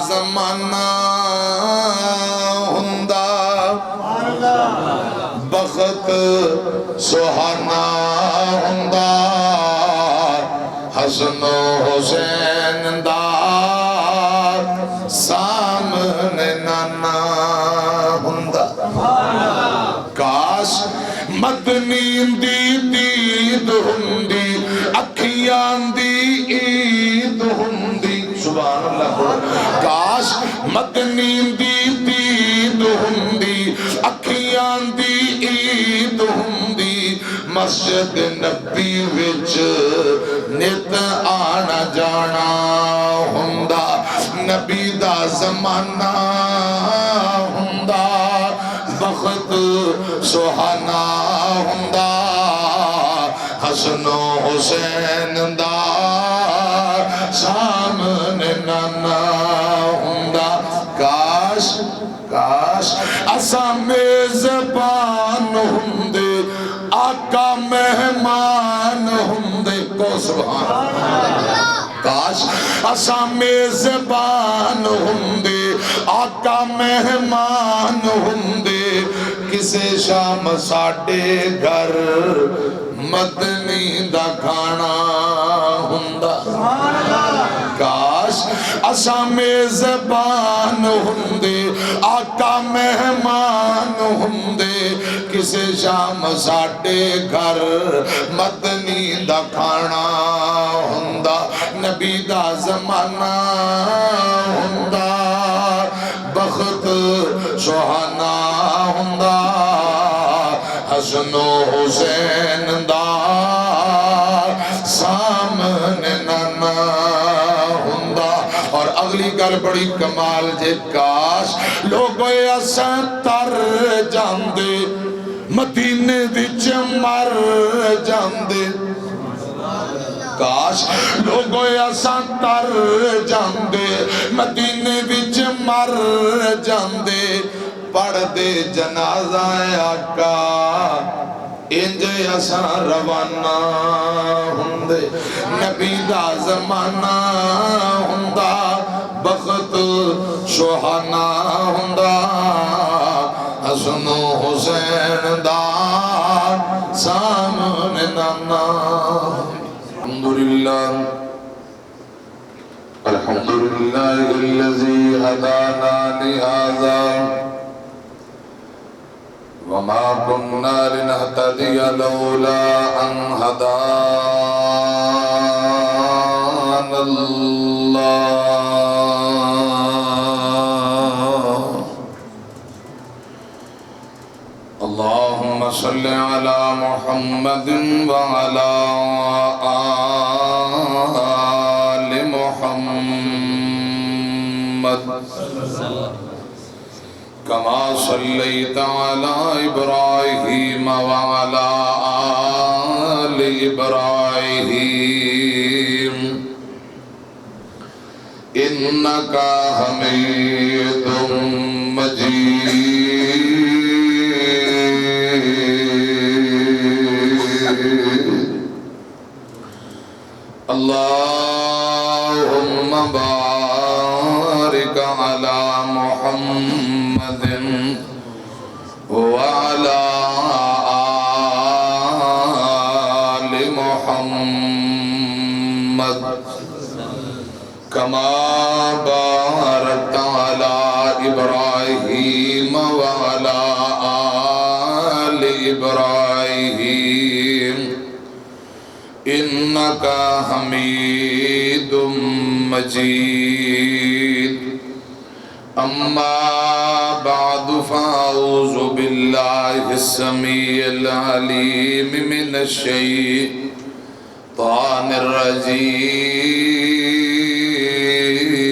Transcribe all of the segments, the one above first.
زمانہ ہوندا بخت سہانا ہوندا حسن و حسین دا سامنے نانا ہوندا کاش مدنی دی دید ہوندی اکھیاں دی عید ہوندی سبحان اللہ کاش مدنی دی دید ہوندی اکھیاں دی عید ہوندی مسجد نبی وچ نت آنا جانا ہوندا نبی دا زمانہ ہوندا بخت سہانا ہوندا حسن و حسین دا سامنے نانا ہوندا کاش کاش اساں میزبان ہوندے آقا مہمان ہوندے کو سبحان کاش اساں میزبان ہوندے آقا مہمان ہوندے کسے شام ساڈے گھر مدنی دا کھانا ہوندا کاش اساں میزبان ہوندے آقا مہمان ہوندے کسے شام ساڈے گھر مدنی دا کھانا ہوندا نبی دا زمانہ ہوندا بخت سہانا ہوندا حسن و حسین دا سامنے نانا ہوندا اور اگلی گل بڑی کمال جے کاش لوگوں اساں تر جاندے مدینے وچ مر جاندے کاش لوگوں اساں تر جاندے مدینے وچ مر جاندے پڑھ دے جنازہ آقا انجے اساں روانہ ہوندے نبی دا زمانہ ہوندا بخت سہانا ہوندا حسن و حسین دا سامنے نانا الحمدللہ الذی ہدانا لہذا وما كنا لنهتدي لولا أن هدانا الله اللهم صل على محمد وعلى آل محمد كما صليت على إبراهيم وعلى آل إبراهيم إنك حميد مجيد اللهم بارك على محمد وعلى آل محمد كما باركت على إبراهيم وعلى آل إبراهيم إنك حميد مجيد أما بعد فأعوذ بالله السميع العليم من الشيطان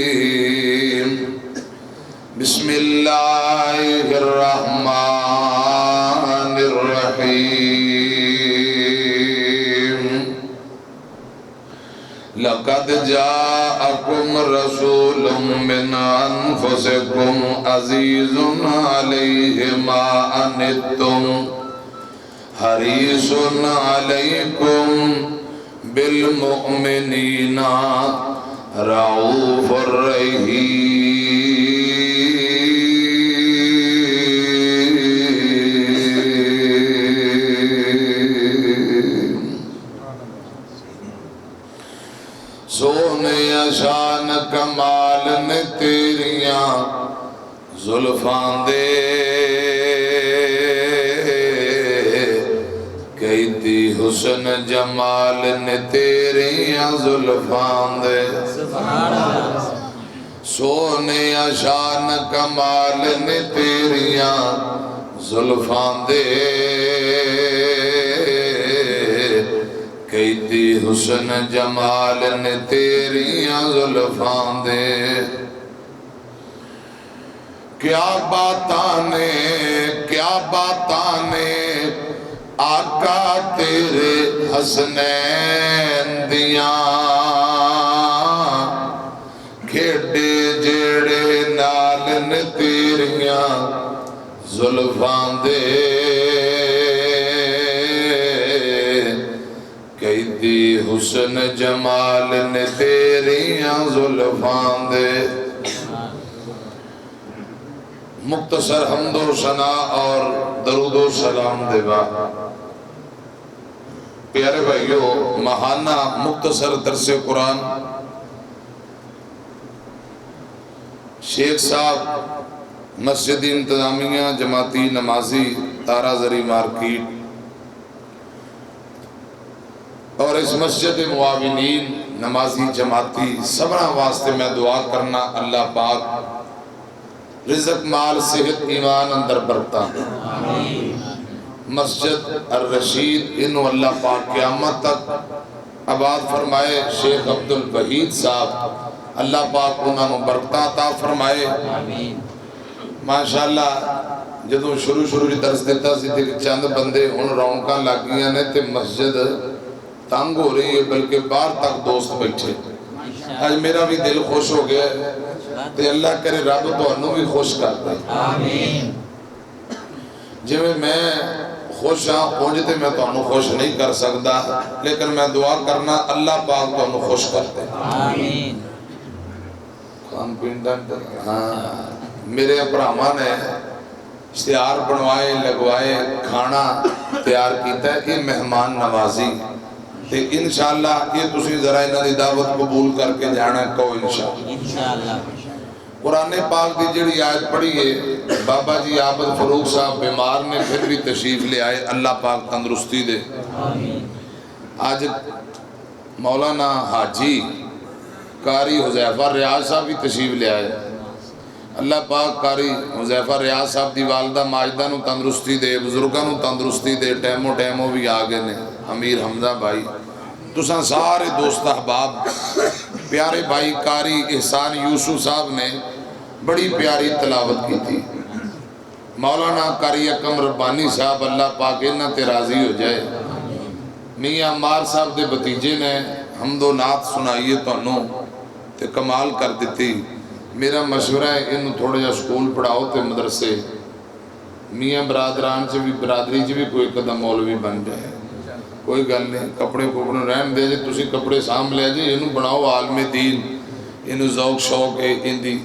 الرجيم بسم الله الرحمن الرحيم لقد جاءكم رسول من أنفسكم عزيز عليه ما عنتم حريص عليكم بالمؤمنين رؤوف رحيم زلفان دے کیتی حسن جمال نے تیریاں زلفان دے سونے شان کمال نے تیریاں زلفان دے کیتی حسن جمال نے تیریاں زلفان دے کیا باتانے آقا تیرے حسنین دیاں کھیڑے جیڑے نالن تیریاں زلفان دے کیتی حسن جمال نے تیریاں زلفان دے مختصر حمد و ثنا اور درود و سلام دے با پیارے بھائیو ماہانہ مختصر درس قرآن شیخ صاحب مسجد انتظامیہ جماعتی نمازی تارہ زری مارکیٹ اور اس مسجد معاونین نمازی جماعتی سبرہ واسطے میں دعا کرنا اللہ پاک رزق مال صحت ایمان اندر برتا مسجد الرشید انہوں اللہ پاک قیامت تک آباد فرمائے شیخ عبدالوحید صاحب اللہ پاک انہوں نے برکتاں عطا فرمائے ماشاءاللہ جدوں شروع کی درس دیتا سی تھے کہ چند بندے ان رونکاں لگیاں نے تے مسجد تنگ ہو رہی ہے بلکہ باہر تک دوست بیٹھے آج میرا بھی دل خوش ہو گیا تے اللہ کرے رب تو انہوں بھی خوش کرتا ہے جی میں خوش ہاں پہنچتے میں تو انہوں خوش نہیں کر سکتا لیکن میں دعا کرنا اللہ پاک تو انہوں خوش کرتے آمین کھان پینڈا میرے اپراما نے اشتہار بنوائے لگوائے کھانا تیار کیتا ہے یہ مہمان نوازی تے انشاءاللہ یہ تسی ذرا انہاں دی دعوت قبول کر کے جانا کو انشاءاللہ قرآن پاک دی جڑی آیت پڑھی ہے بابا جی عابد فروغ صاحب بیمار نے پھر بھی تشریف لے آئے اللہ پاک تندرستی دے آج مولانا حاجی قاری حذیفہ ریاض صاحب بھی تشریف لے آئے اللہ پاک قاری حذیفہ ریاض صاحب دی والدہ ماجدہ نو تندرستی دے بزرگاں نو تندرستی دے ٹیمو بھی آگے نے امیر حمزہ بھائی تساں سارے دوست احباب پیارے بھائی قاری احسان یوسف صاحب نے بڑی پیاری تلاوت کی تھی مولانا قاری اکم ربانی صاحب اللہ پاک انہاں تے راضی ہو جائے میاں عمار صاحب دے بتیجے نے حمد و نعت سنائیے تو انہوں تے کمال کر دیتی میرا مشورہ ہے انہوں تھوڑے جا سکول پڑھاؤ تے مدرسے میاں برادران سے بھی برادری سے بھی کوئی قدم مولوی بن جائے کوئی گل نہیں کپڑے کوپڑے رہن دے جے تسی کپڑے سام لے جے انہوں بناؤ عالم دین انہوں ذوق شوق ہے ان دی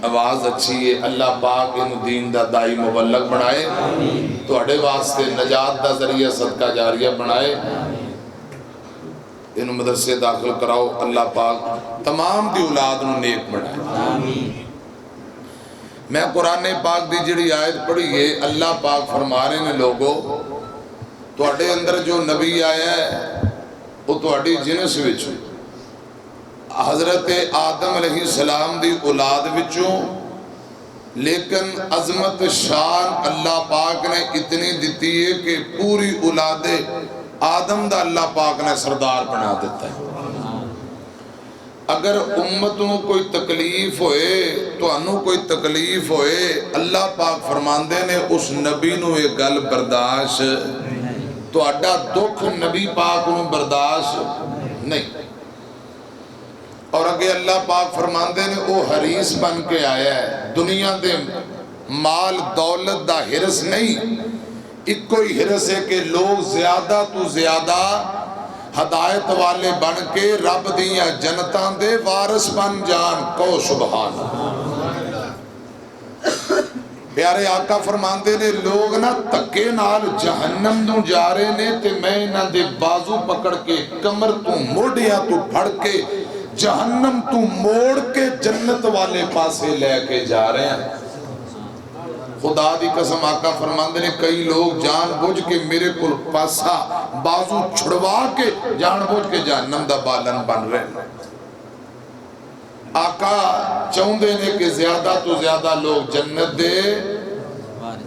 آواز اچھی ہے اللہ پاک انہوں دین دا دائی مبلغ بنائے تو اڑے واسطے نجات دا ذریعہ صدقہ جاریہ بنائے انہوں مدرسے داخل کراؤ اللہ پاک تمام دی اولاد انہوں نیک بنائے میں قرآن پاک دی جڑی آیت پڑھی ہے اللہ پاک فرما رہے نے لوگوں تو اڑے اندر جو نبی آیا ہے وہ تو اڑی جنس وچوں حضرت آدم علیہ السلام دی اولاد وچوں لیکن عظمت شان اللہ پاک نے اتنی دیتی ہے کہ پوری اولاد آدم دا اللہ پاک نے سردار بنا دیتا ہے اگر امتوں کوئی تکلیف ہوئے تو انہوں کوئی تکلیف ہوئے اللہ پاک فرماندے نے اس نبی نو ایک گل برداشت تو اڈا دکھ نبی پاک نو برداشت نہیں اور اگر اللہ پاک فرماندے نے وہ حریص بن کے آیا ہے دنیا دے مال دولت دا حرس نہیں ایک کوئی حرس ہے کہ لوگ زیادہ تو زیادہ ہدایت والے بن کے رب دیاں جنتاں دے وارث بن جان کو سبحان پیارے آقا فرماندے نے لوگ نا تکے نال جہنم دوں جا رہے نے تے میں نہ دے بازو پکڑ کے کمر تو موڑیا تو پھڑ کے جہنم تو موڑ کے جنت والے پاسے لے کے جا رہے ہیں خدا دی قسم آقا فرماندے نے کئی لوگ جان بوجھ کے میرے کو پاسا بازو چھڑوا کے جان بوجھ کے جہنم دا بالن بن رہے ہیں۔ آقا چاہندے نے کہ زیادہ تو زیادہ لوگ جنت دے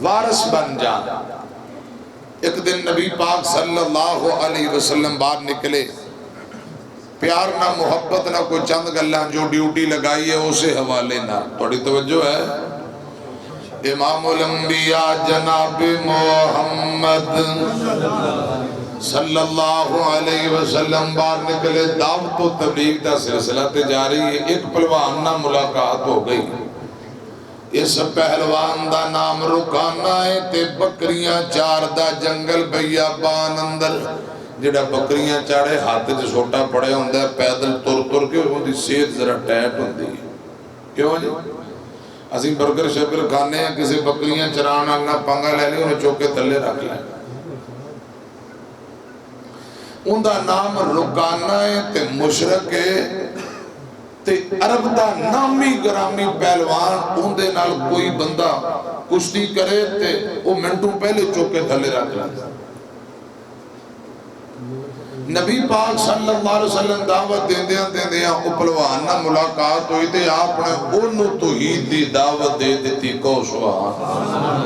وارث بن جان۔ ایک دن نبی پاک صلی اللہ علیہ وسلم باہر نکلے، پیار نہ محبت نہ کوئی چند گلاں جو ڈیوٹی لگائی ہے اسے حوالے نہ، تھوڑی توجہ ہے۔ امام الانبیاء جناب محمد صلی اللہ علیہ وسلم باہر نکلے، دعوت و تبلیغ دا سلسلہ تے جاری ہے۔ ایک پہلوان نہ ملاقات ہو گئی، اس پہلوان دا نام رکانہ ہے تے بکریاں چار دا جنگل بیابان اندر جڑا بکریاں چاڑے ہاتھ جو چھوٹا پڑے ہوندہ ہے، پیدل تر کے وہ دی صحت ذرا ٹیٹ ہوندی ہے۔ کیوں جی؟ اسی برگر شکر کھانے ہیں، کسی بکریاں چرانا نہ پنگا لے لیں، انہیں چوکے تلے رکھ لیں۔ ان دا نام رکانہ ہے تے مشرق ہے تے عرب دا نامی گرامی پہلوان، ان دے نال کوئی بندہ کشتی کرے تے وہ منٹوں پہلے چوکے تلے رکھ لیں۔ نبی پاک صلی اللہ علیہ وسلم دعوت دیندیاں او پہلوان نہ ملاقات ہوئی تے آپ نے انہوں توحید دی دعوت دے دیتی کو سبحان۔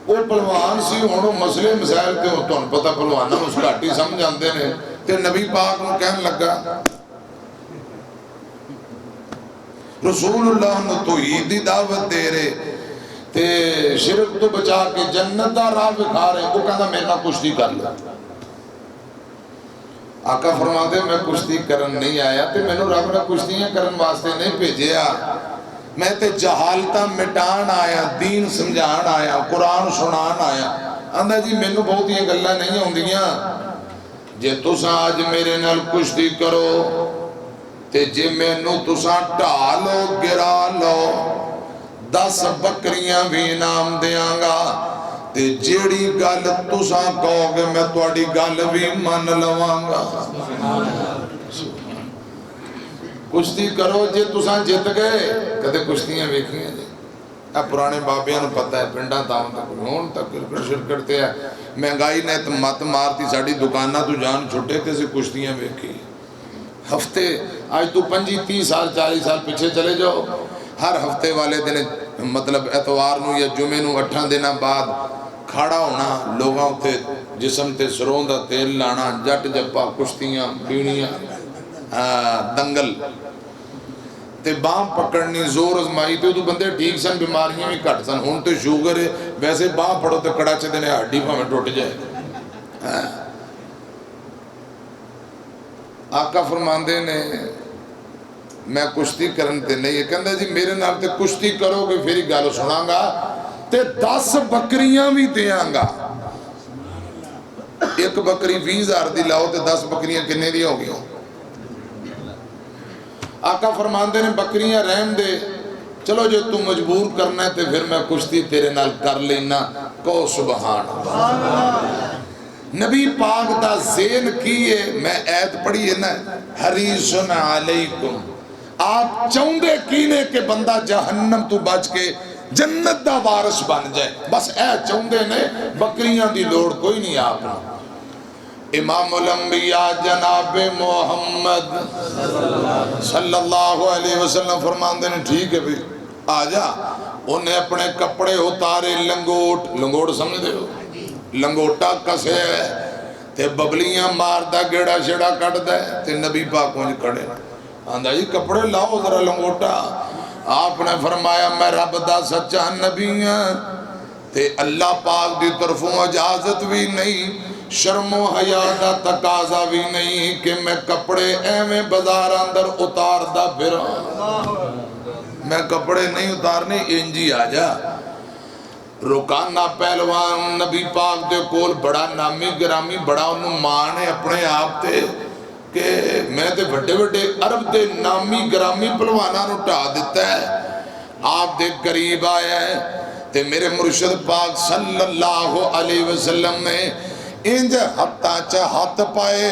او پہلوان سی انہوں مسئلے مسائل تے ہو تو پتہ پہلوان نہ مسکاٹی سمجھ آندے نے تے نبی پاک نے کہنے لگا رسول اللہ نے توحید دی دعوت دے رہے تے شرک تو بچا کے جنت دا راہ بکھا رہے، وہ کہنا میرا کشتی کر لیا۔ آقا فرماتے میں کشتی کرن نہیں آیا تے میں نے رب نے کشتیاں کرن واسطے نہیں بھیجیا، میں تے جہالتہ مٹان آیا، دین سمجھان آیا، قرآن سنان آیا۔ اندھا جی میں نے بہت یہ گلہ نہیں ہوندیاں، جے تساں آج میرے نال کشتی کرو تے جے میں نے تساں ٹالو گرا لو 10 بکریاں بھی انعام دیاں گا تے جیڑی گل تساں کہو گے میں تواڈی گل بھی من لواں گا۔ کشتی کرو جے تساں جت گئے، کدے کشتیاں ویکھیں جی اب پرانے بابیاں نوں پتہ ہے پنڈاں تاں تک ہون تک کرکٹ شرکٹ تے ہے، مہنگائی نے تو مت مارتی ساڈی دکاناں تو جان چھٹے تے سے کشتیاں ویکھی ہفتے آج تو 25-30 سال 40 سال پیچھے چلے جاؤ، ہر ہفتے والے دن مطلب اتوار نو یا جمعے نو 8 دن بعد کھڑا ہونا، لوگاں تے جسم تے سروں دا تیل لانا، جٹ جپا کشتیاں بیڑیاں دنگل تے بام پکڑنی زور ازمائی تے تو بندے ٹھیک سن، بیماریاں بھی کٹ سن، ہون تے شوگر ہے ویسے بام پڑھو تے کڑا چے دینے ہڈی پاں میں ٹوٹ جائے۔ آقا فرماندے نے میں کشتی کرن تے نہیں ہے، کہندہ جی میرے نال تے کشتی کرو گے پھر گالو سناں گا تے 10 بکریاں بھی دیاں گا۔ ایک بکری 20,000 دی لاؤ تے 10 بکریاں کنے دی ہو گئی ہوں۔ آقا فرماندے نے بکریاں رہن دے، چلو جو تم مجبور کرنا ہے تے پھر میں کشتی تیرے نال کر لینا، کو سبحان۔ نبی پاک دا ذہن کیے میں عید پڑھی ہے نا حریصن علیکم، آپ چاہندے کینے کہ بندہ جہنم تو بچ کے جنت دا وارث بن جائے، بس اے چاہندے نے، بکریاں دی لوڑ کوئی نہیں آپ نے۔ امام الانبیاء جناب محمد صلی اللہ علیہ وسلم فرماندے نے ٹھیک ہے بھی آجا، انہیں اپنے کپڑے اتارے، لنگوٹ سمجھ دے ہو، لنگوٹا کسے ہے تے ببلیاں ماردہ گیڑا شیڑا کٹ دے تے نبی پاک مجھے کھڑے آندھا جی کپڑے لاؤ ذرا لنگوٹا۔ آپ نے فرمایا میں رب دا سچا نبی ہاں تے اللہ پاک دی طرفوں اجازت بھی نہیں، شرم و حیا دا تقاضا بھی نہیں کہ میں کپڑے ایویں بازار اندر اتار دا پھراں، میں کپڑے نہیں اتارنے انجی آجا۔ رکانہ پہلوان نبی پاک دے کول بڑا نامی گرامی، بڑا انہوں مانے اپنے آپ تے کہ میں تے بڑے بڑے عرب دے نامی گرامی پہلوانہ نو ٹا دیتا ہے، آپ دے قریب آیا ہے تے میرے مرشد پاک صلی اللہ علیہ وسلم نے انج ہتھاں چا ہاتھ پائے،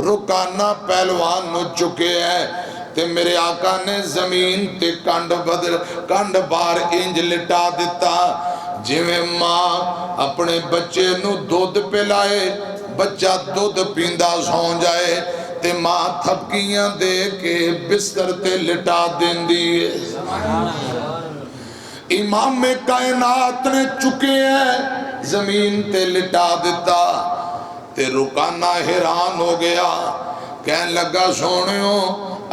رکانہ پہلوان نو چکے ہیں، تے میرے آقا نے زمین تے کنڈ بار انج لٹا دیتا جویں ماں اپنے بچے نو دودھ پلائے، بچہ دودھ پیندہ سو جائے تے ماں تھپکیاں دے کے بستر تے لٹا دین دیئے۔ امام کائنات نے چکے ہیں زمین تے لٹا دیتا تے رکانہ حیران ہو گیا، کہنے لگا سونیوں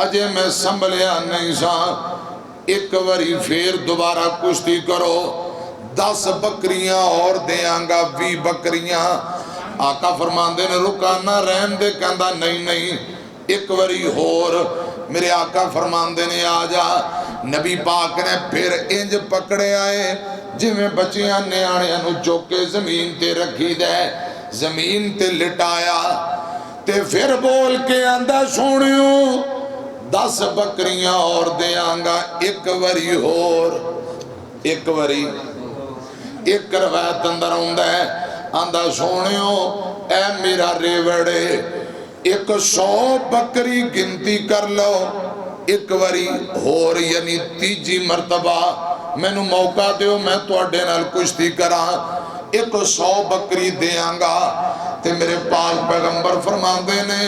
اجے میں سنبھلیا نہیں سا، ایک وری پھر دوبارہ کشتی کرو، 10 بکریاں اور دیاں گا 20 بکریاں۔ آقا فرماندے نے رکانہ رہن دے، کہندہ نہیں ایک وری ہور۔ میرے آقا فرماندے نے آجا، نبی پاک نے پھر انج پکڑے آئے جویں بچیاں نیانے انو چوکے زمین تے رکھی دے، زمین تے لٹایا تے پھر بول کے آندہ سونیوں 10 بکریاں اور دیاں گا ایک وری ہور، ایک وری۔ ایک روایت اندر ہوندہ ہے آندہ سونیوں اے میرا ریوڑے 100 بکری گنتی کر لو، ایک وری ہور یعنی تیجی مرتبہ میں نو موقع دیو میں توڑے نال کشتی کران، 100 بکری دیاں گا۔ تے میرے پاک پیغمبر فرماندے نے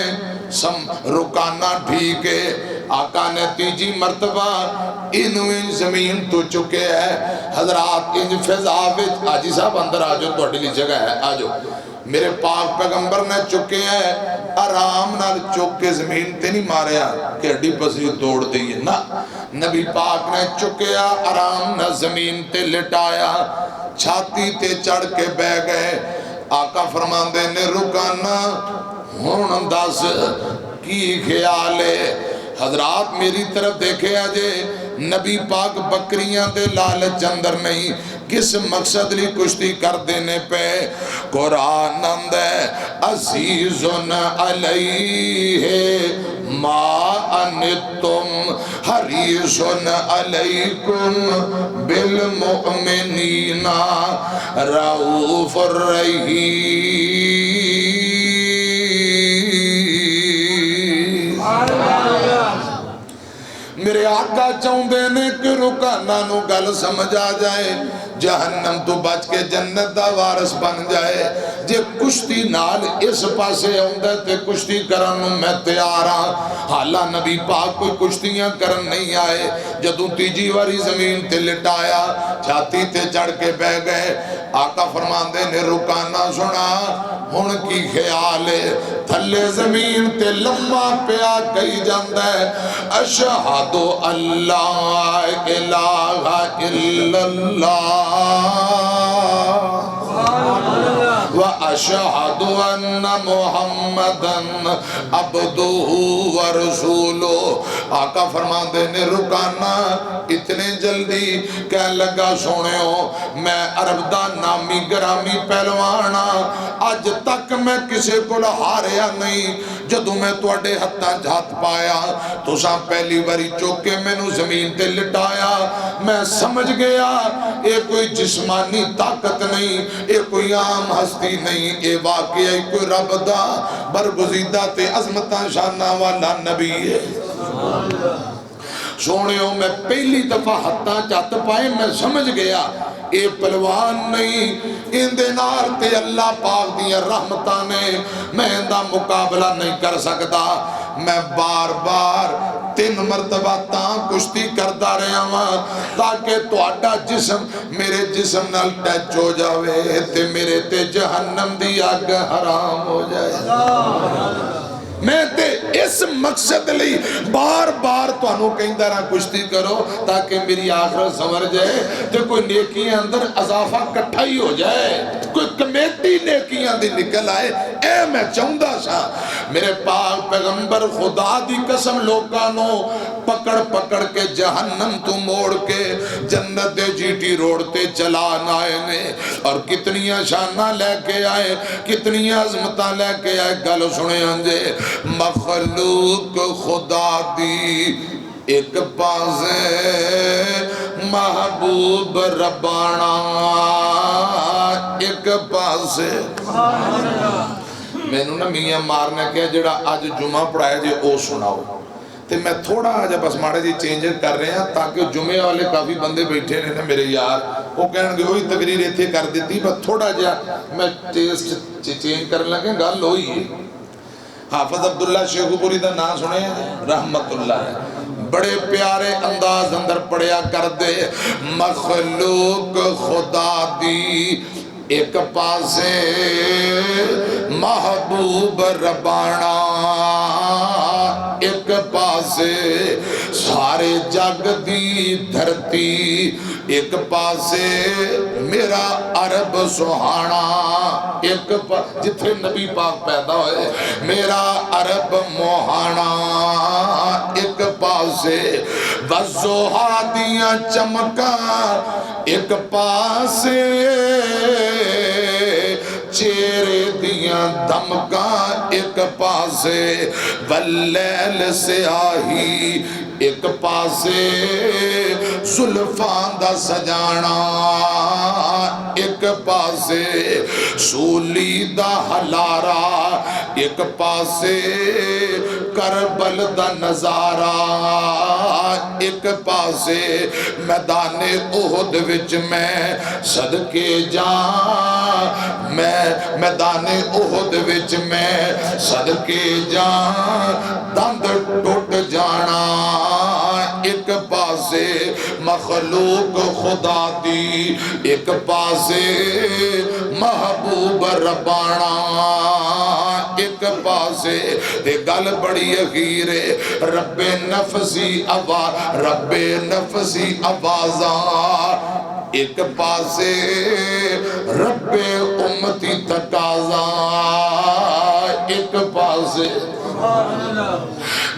رکانہ ٹھیک ہے، آقا نے تیجی مرتبہ انویں زمین تو چکے ہے۔ حضرات انج فضا وچ آجی صاحب اندر آجو توڑی لی جگہ ہے آجو، میرے پاک پیغمبر نے چکے ہیں آرام نال چکے زمین تے نہیں ماریا کہ اڈی پسری توڑ دیئے نا، نبی پاک نے چکے آرام نال زمین تے لٹایا، چھاتی تے چڑھ کے بے گئے۔ آقا فرماندے نے رکانہ ہون انداز کی خیالے، حضرات میری طرف دیکھے آجے نبی پاک بکریاں دے لالچ اندر نہیں، کس مقصد لی کشتی کر دینے پہ قرآن اندے عزیزن علیہ ما انتم حریصن علیکم بالمؤمنین رؤوف الرحیم۔ میرے آقا چاہندے نے کہ رکانہ نو گل سمجھ آ جائے، جہنم تو بچ کے جنت دا وارث بن جائے۔ جے کشتی نال اس پاسے ہوندے تے کشتی کرن میں تیار ہاں، حالا نبی پاک کوئی کشتیاں کرن نہیں آئے۔ جدوں تیجی واری زمین تے لٹایا، چھاتی تے چڑھ کے بہ گئے۔ آقا فرماندے نے رکانہ سنا ہن کی خیال ہے، تھلے زمین تے لمبا پیا کئی جاندہ ہے اشہد اللہ الہ الا اللہ وَأَشْهَدُ أَنَّ مُحَمَّدًا عَبْدُهُ وَرَسُولُهُ۔ آقا فرماندے نے رکانا اتنے جلدی کہہ لگا سونے ہو میں عرب دا نامی گرامی پہلوانا، آج تک میں کسے کو ہاریا نہیں۔ جدو میں توڑے ہتھاں جھات پایا تو ساں پہلی باری چوکے میں نو زمین تے لٹایا، میں سمجھ گیا اے کوئی جسمانی طاقت نہیں، اے کوئی عام ہستی نہیں، اے واقعی کوئی رب دا برگزیدہ تے عظمتاں شانہ والا نبی ہے۔ سونے ہو میں پہلی دفعہ ہتھاں چاہت پائے میں سمجھ گیا اے پلوان نہیں، ان دینار تے اللہ پاک دیا رحمتہ نے میں اندہ مقابلہ نہیں کر سکتا۔ میں بار بار 3 مرتبہ تاں کشتی کردہ رہے ہوں تاکہ تو آٹا جسم میرے جسم نال ٹچ ہو جاوے تے میرے تے جہنم دی آگ حرام ہو جائے۔ میں تے اس مقصد لئی بار بار تو انہوں کہیں درہ کشتی کرو تاکہ میری آخرت سمر جائے تے کوئی نیکیاں اندر اضافہ کٹھائی ہو جائے، کوئی کمیٹی نیکیاں دی نکل آئے۔ اے میں چاہندہ سا میرے پاک پیغمبر خدا دی قسم لوگانوں پکڑ پکڑ کے جہنم تو موڑ کے جنت دے جی ٹی روڈ تے چلان آئے نے، اور کتنیاں شانہ لے کے آئے، کتنیاں عظمتاں لے کے آئے۔ گل سنے ہنجے مخلوق خدا دی ایک پاسے محبوب ربانا ایک پاسے۔ میں نو نا میاں مارنے کے جڑا آج جمعہ پڑھائے جے او سناؤ تے میں تھوڑا جا بس ماڑے جی چینج کر رہے ہیں تاکہ جمعے والے کافی بندے بیٹھے ہیں میرے یار وہ کہنے گے وہی تقریر ایتھے کر دیتی بس تھوڑا جا میں ٹیسٹ چینج کرنے لگے گل ہوئی ہے حافظ عبداللہ شیخو پوری دا نام سنے رحمت اللہ ہے بڑے پیارے انداز اندر پڑیا کر دے مخلوق خدا دی ایک پاسے محبوب ربانا ایک پاسے سارے جگ دی دھرتی ایک پاسے میرا عرب سہانا ایک جتھے نبی پاک پیدا ہوئے میرا عرب موہانا ایک پاسے وزوہا دیاں چمکا ایک پاسے چیرے دیاں دمکا ایک پاسے واللیل سے آہی ایک پاسے زلفان دا سجانا ایک پاسے سولی دا حلارا ایک پاسے کربل دا نظارہ ایک پاسے میدان احد وچ میں صدقے جان میں میدان احد وچ میں صدقے جان دند ٹوٹ جانا ایک پاسے مخلوق خدا دی ایک پاسے محبوب ربانا ایک پاسے دے گل بڑی اخیرے رب نفسی آوازاں ایک پاسے رب امتی تقاضا ایک پاسے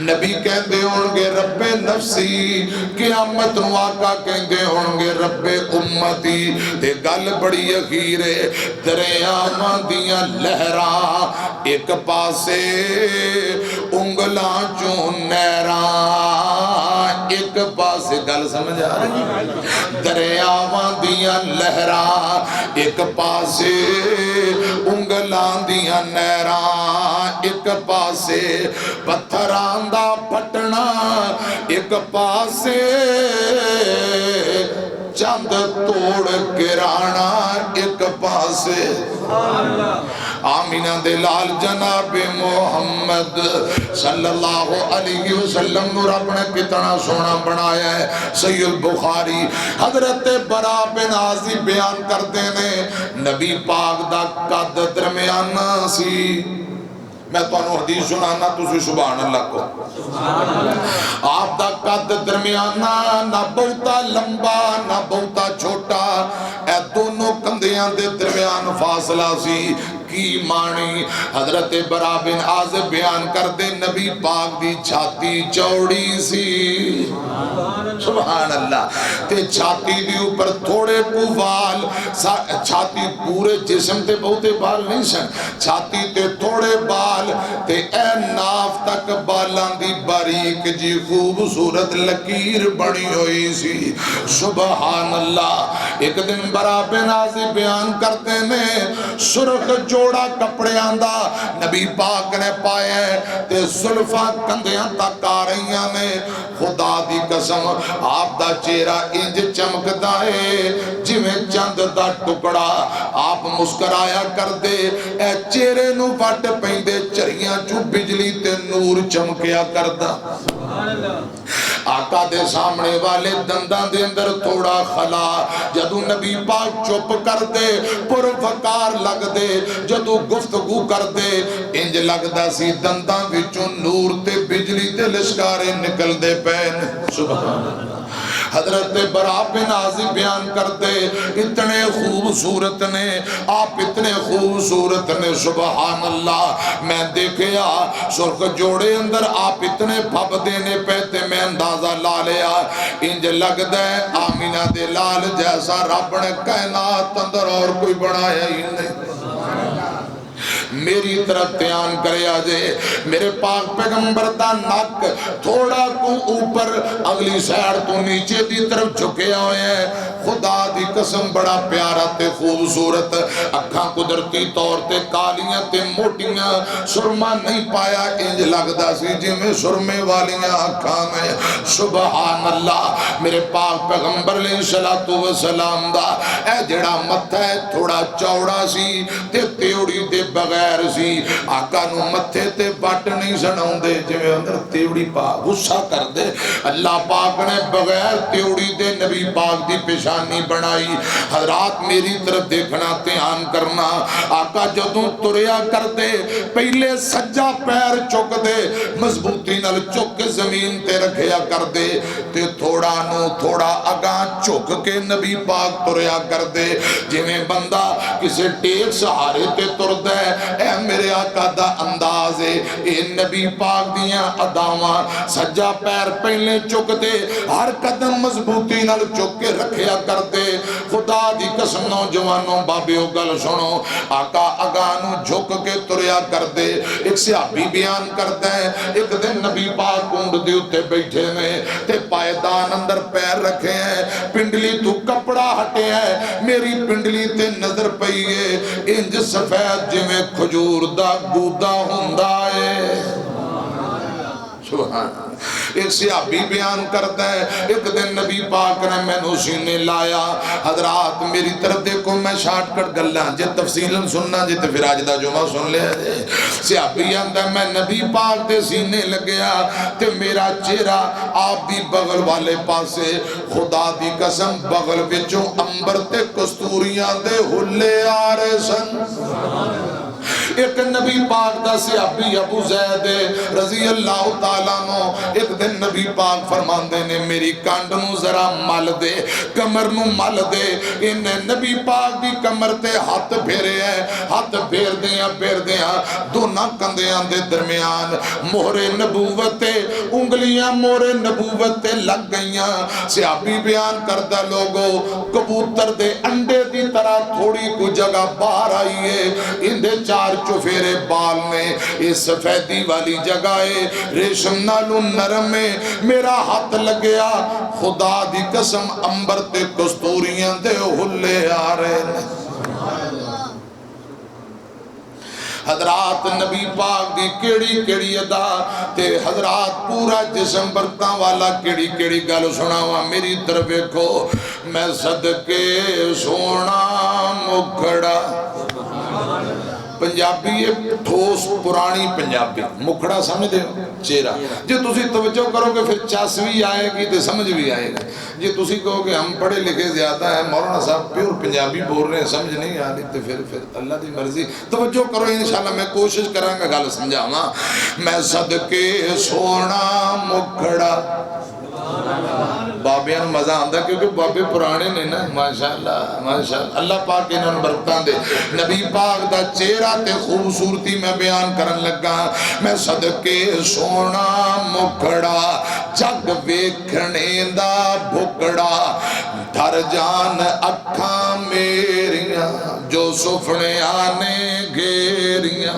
نبی کہندے ہونگے رب نفسی قیامت نو آقا کہندے ہونگے رب امتی تے گل بڑی اخیرے دریاواں دیاں لہراں ایک پاسے انگلاں چوں نیراں ایک پاسے گل سمجھ آ رہی دریاواں دیاں لہراں ایک پاسے انگلاں دیاں نیراں ایک پاسے پتھران دا پٹنا ایک پاسے چند توڑ گرانا ایک پاسے آمینہ دلال جناب محمد صلی اللہ علیہ وسلم نور اپنے کتنا سونا بنایا ہے سید بخاری حضرت برا بن عازب بیان کرتے ہیں نبی پاک دا قد درمیانہ سی میں تو انہوں حدیث سنانا تُسی سبحان اللہ کو آپ دا قد درمیانہ نہ بہتا لمبا نہ بہتا چھوٹا اے دونوں کندیاں دے درمیان فاصلہ سی کی معنی حضرت برا بن عازب بیان کر دے نبی پاک دی چھاتی چوڑی سی سبحان اللہ تے چھاتی دی اوپر تھوڑے کو وال چھاتی پورے جسم تے بہتے بال نہیں سن چھاتی تے تھوڑے بال تے اے ناف تک بالان دی باریک جی خوبصورت لکیر بڑی ہوئی سی سبحان اللہ ایک دن برا بن عازب بیان کرتے ہیں سرخ جوڑا کپڑے آندہ نبی پاک نے پائے تے زلفہ کندیاں تک آ رہیاں نے خدا دی قسم آپ دا چہرہ انج چمک دائے جویں چند دا ٹکڑا آپ مسکرایا کر دے اے چہرے نو وٹ پیندے چریاں چو بجلی تے نور چمکیا کردہ آقا دے سامنے والے دندان دے اندر تھوڑا خلا جدو نبی پاک چپ کر دے پر وقار لگ دے جدو گفتگو کر دے انج لگ دا سی دندان وچوں نور تے بجلی تے لشکارے نکل دے پین سبحان اللہ حضرت برا بن عازب بیان کرتے اتنے خوبصورت نے آپ اتنے خوبصورت نے سبحان اللہ میں دیکھیا سرخ جوڑے اندر آپ اتنے پھب دینے پہتے میں اندازہ لا لیا انج لگ دے آمینہ دے لال جیسا رب نے کائنات اندر اور کوئی بڑھایا ہی نہیں میری طرف دھیان کرے آجے میرے پاک پیغمبر دا نک تھوڑا کو اوپر اگلی سیڑ تو نیچے دی طرف جھکے ہوئے ہیں خدا دی قسم بڑا پیارا تے خوبصورت اکھاں قدرتی طور تے کالیاں تے موٹیاں سرما نہیں پایا انج لگدا سی جویں سرمے والیاں اکھاں میں سبحان اللہ میرے پاک پیغمبر علیہ الصلوۃ والسلام دا اے جڑا متھا ہے تھوڑا چوڑا سی تے تیوڑی دے بغیر سی آقا نو متھے تے بٹ نہیں سناوندے جویں اندر تیوڑی پا غصہ کر دے اللہ پاک نے بغیر تیوڑی دے نبی پاک دی پیشانی بنائی حضرات میری طرف دیکھنا دھیان کرنا آقا جدوں تریا کر دے پہلے سجا پیر چک دے مضبوطی نال چک کے زمین تے رکھیا کر دے تے تھوڑا نو تھوڑا اگاں چک کے نبی پاک تریا کر دے جویں بندہ کسے ٹیک سہارے تے تر دے اے میرے آقا دا انداز ہے اے نبی پاک دیاں اداواں سجا پیر پہلے چک دے ہر قدم مضبوطی نال چک کے رکھیا کر دے خدا دی قسم نوجوانوں بابیو گل سنو آقا اگانو جھک کے تریا کر دے ایک صحابی بیان کرتا ہے ایک دن نبی پاک اونٹ دے اتے بیٹھے میں تے پائیدان اندر پیر رکھے ہیں پنڈلی تو کپڑا ہٹے ہیں میری پنڈلی تے نظر پئی ہے انج سفید جویں کھجور دا گودا ہوندا ہے سبحان ایک صحابی بیان کرتا ہے ایک دن نبی پاک نے میں نو سینے لایا حضرات میری طرف دیکھو میں شارٹ کٹ گلاں جے تفصیلاً سننا جے تے پھر آج دا جمعہ سن لیا جے صحابی آندہ میں نبی پاک دے سینے لگیا تے میرا چہرہ آپ دی بغل والے پاسے خدا دی قسم بغل وچوں امبر تے کستوریاں دے ہلے آ رہے سن ایک نبی پاک دا صحابی ابو زید رضی اللہ تعالیٰ نو ایک دن نبی پاک فرماندے نے میری کانڈ نو ذرا مل دے کمر نو مل دے انہیں نبی پاک دی کمر تے ہاتھ پھیرے ہیں ہاتھ پھیر دیاں دونہ کندیاں دے درمیان مہر نبوت انگلیاں مہر نبوت لگ گئیاں صحابی بیان کردہ لوگو کبوتر دے انڈے دی طرح تھوڑی کو جگہ باہر آئی ہے اندے چار چفیرے بال میں اس سفیدی والی جگہ ہے ریشم نالو نرم میں میرا ہاتھ لگیا خدا دی قسم امبر تے کستوریاں دے ہلے آ رہے حضرات نبی پاک دی کیڑی ادا تے حضرات پورا جسم برتاں والا کیڑی گل سناوا میری طرف دیکھو میں صدقے سونا مکھڑا پنجابی ٹھوس پرانی پنجابی مکھڑا سمجھ دے چہرہ جی تسی توجہ کرو گے پھر چاس بھی آئے گی تو سمجھ بھی آئے گا جی تسی کہو کہ ہم پڑھے لکھے زیادہ ہیں مولانا صاحب پیور پنجابی بول رہے ہیں سمجھ نہیں آ رہی تو پھر اللہ دی مرضی توجہ کرو انشاءاللہ میں کوشش کروں گا گل سمجھاواں میں صدقے سونا مکھڑا بابیاں مزہ آندا کیونکہ بابے پرانے نے نا ماشاءاللہ اللہ پاک انہوں برکتاں دے نبی پاک دا چہرہ تے خوبصورتی میں بیان کرن لگا میں صدقے سونا مکھڑا جگ ویکھنے دا بھکڑا دھر جان اکھاں میریاں جو سفنے آنے گھیریاں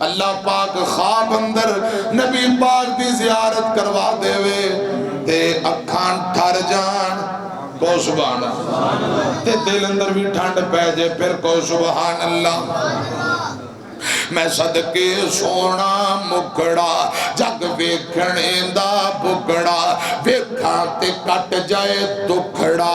اللہ پاک خواب اندر نبی پاک دی زیارت کروا دے وے تے اکھان ٹھر جان کو سبحان اللہ تے دل اندر بھی ٹھنڈ پہ جے پھر کو سبحان اللہ میں صدقے سونا مکھڑا جگ ویکھنے دا بکڑا ویکھاں تے کٹ جائے دکھڑا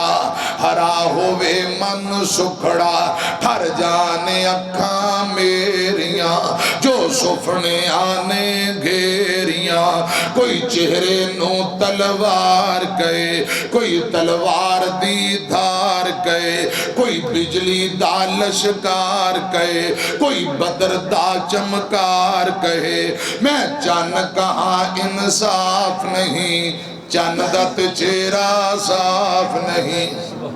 ہرا ہووے من سکھڑا ٹھر جانے اکھاں میریاں جو سفنے آنے گھیریاں کوئی چہرے نو تلوار کہے کوئی تلوار دی دھار کہے کوئی بجلی دا لشکار کہے کوئی بدر دا چمکار کہے میں چن کہاں انصاف نہیں چن دت چہرہ صاف نہیں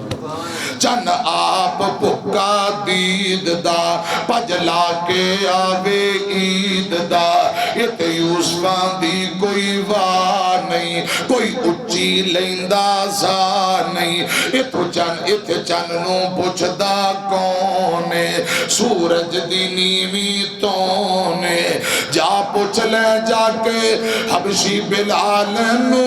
چن آپ پکا دید دا پجلا کے آوے عید دا ات یوسفان دی کوئی واہ نہیں کوئی اچھی لیندہ سا نہیں ات چن نو پچھدا کونے سورج دی نیوی تونے جا پچھ لے جا کے حبشی بلال نو